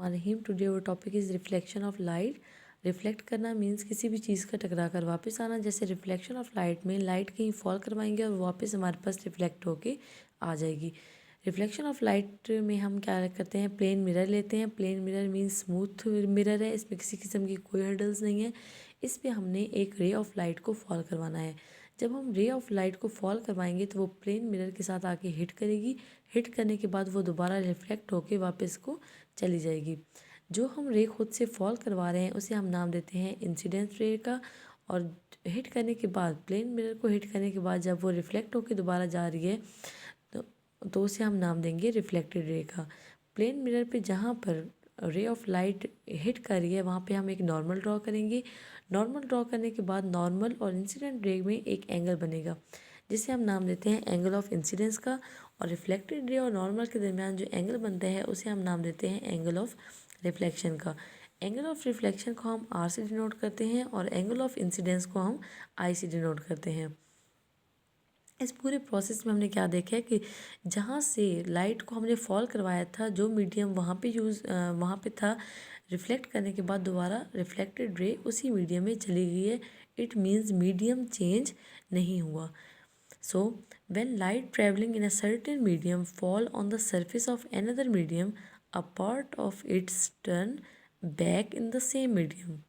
बिस्मिल्लाहिर्रहमानिर्रहीम। टुडे और topic is reflection of light. Reflect करना मीन्स किसी भी चीज़ का टकरा कर वापस आना। जैसे रिफ्लेक्शन ऑफ लाइट में लाइट कहीं फॉल करवाएंगे और वापस हमारे पास रिफ्लेक्ट होके आ जाएगी। रिफ्लेक्शन ऑफ लाइट में हम क्या करते हैं, प्लेन मिरर लेते हैं। Plane mirror means smooth mirror है, इसमें किसी किस्म की कोई हर्डल्स नहीं है। इस पर हमने एक रे ऑफ लाइट को फॉल करवाना है। जब हम रे ऑफ लाइट को फॉल करवाएंगे तो वो प्लेन मिरर के साथ आके हिट करेगी। हिट करने के बाद वो दोबारा रिफ्लेक्ट होके वापस को चली जाएगी। जो हम रे खुद से फॉल करवा रहे हैं उसे हम नाम देते हैं इंसिडेंस रे का। और हिट करने के बाद, प्लेन मिरर को हिट करने के बाद जब वो रिफ्लेक्ट होके दोबारा जा रही है तो उसे हम नाम देंगे रिफ्लेक्टेड रे का। प्लेन मिरर पे जहाँ पर रे ऑफ लाइट हिट कर रही है वहाँ पे हम एक नॉर्मल ड्रॉ करेंगे। नॉर्मल ड्रॉ करने के बाद नॉर्मल और इंसिडेंट रे में एक एंगल बनेगा जिसे हम नाम देते हैं एंगल ऑफ इंसिडेंस का। और रिफ्लेक्टेड रे और नॉर्मल के दरमियान जो एंगल बनता है उसे हम नाम देते हैं एंगल ऑफ रिफ्लेक्शन का। एंगल ऑफ रिफ्लेक्शन को हम आर से डिनोट करते हैं और एंगल ऑफ इंसिडेंस को हम आई से डिनोट करते हैं। इस पूरे प्रोसेस में हमने क्या देखा है कि जहाँ से लाइट को हमने फॉल करवाया था, जो मीडियम वहाँ पे था, रिफ्लेक्ट करने के बाद दोबारा रिफ्लेक्टेड रे उसी मीडियम में चली गई है। इट मीन्स मीडियम चेंज नहीं हुआ। So, when light traveling in a certain medium fall on the surface of another medium, a part of its turn back in the same medium.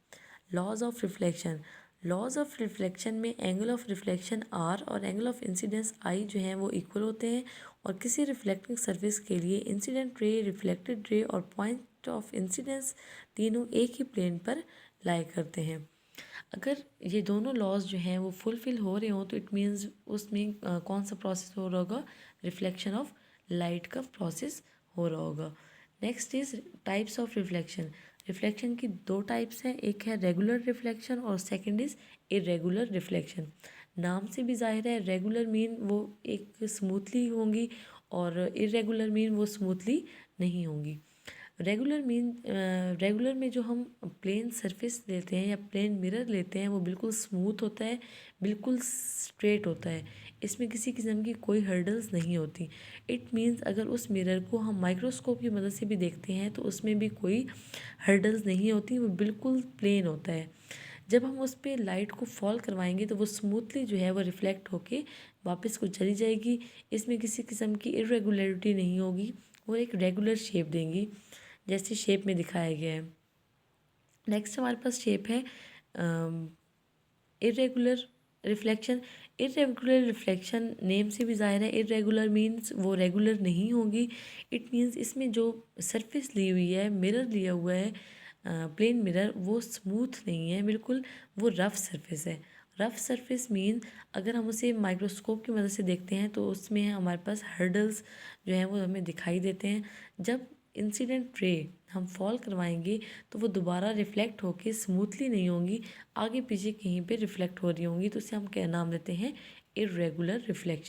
Laws of reflection. Laws of reflection में angle of reflection R और angle of incidence I जो हैं वो equal होते हैं। और किसी reflecting surface के लिए इंसिडेंट रे, रिफ्लेक्टेड रे और पॉइंट ऑफ इंसिडेंस तीनों एक ही प्लेन पर लाई करते हैं। अगर ये दोनों लॉज जो हैं वो फुलफ़िल हो रहे हों तो इट मीन्स उसमें कौन सा प्रोसेस हो रहा होगा, रिफ्लेक्शन ऑफ लाइट का प्रोसेस हो रहा होगा। Next is types of reflection. Reflection की दो टाइप्स हैं, एक है रेगुलर रिफ्लेक्शन और सेकंड इज़ इरेगुलर रिफ्लेक्शन। नाम से भी जाहिर है, रेगुलर मीन वो एक स्मूथली होंगी और इरेगुलर मीन वो स्मूथली नहीं होंगी। रेगुलर में जो हम प्लेन सरफेस लेते हैं या प्लेन मिरर लेते हैं वो बिल्कुल स्मूथ होता है, बिल्कुल स्ट्रेट होता है। इसमें किसी किस्म की कोई हर्डल्स नहीं होती। इट मीन्स अगर उस मिरर को हम माइक्रोस्कोप की मदद से भी देखते हैं तो उसमें भी कोई हर्डल्स नहीं होती, वो बिल्कुल प्लेन होता है। जब हम उस पर लाइट को फॉल करवाएंगे तो वो स्मूथली जो है वो रिफ्लेक्ट होके वापस को चली जाएगी। इसमें किसी किस्म की इरेगुलरिटी नहीं होगी, वो एक रेगुलर शेप देंगी जैसी शेप में दिखाया गया है। नेक्स्ट हमारे पास शेप है irregular reflection. Irregular reflection name से भी ज़ाहिर है, इरेगुलर मीन्स वो रेगुलर नहीं होगी। इट मीन्स इसमें जो सरफेस ली हुई है, मिरर लिया हुआ है, प्लेन मिरर, वो स्मूथ नहीं है, बिल्कुल वो रफ़ सरफेस है। रफ़ सरफेस मीन अगर हम उसे माइक्रोस्कोप की मदद से देखते हैं तो उसमें हमारे पास हर्डल्स जो हैं वो हमें दिखाई देते हैं। जब इंसिडेंट रे हम फॉल करवाएंगे तो वो दोबारा रिफ्लेक्ट होके स्मूथली नहीं होंगी, आगे पीछे कहीं पे रिफ्लेक्ट हो रही होंगी, तो उसे हम क्या नाम देते हैं, इरेगुलर रिफ्लेक्शन।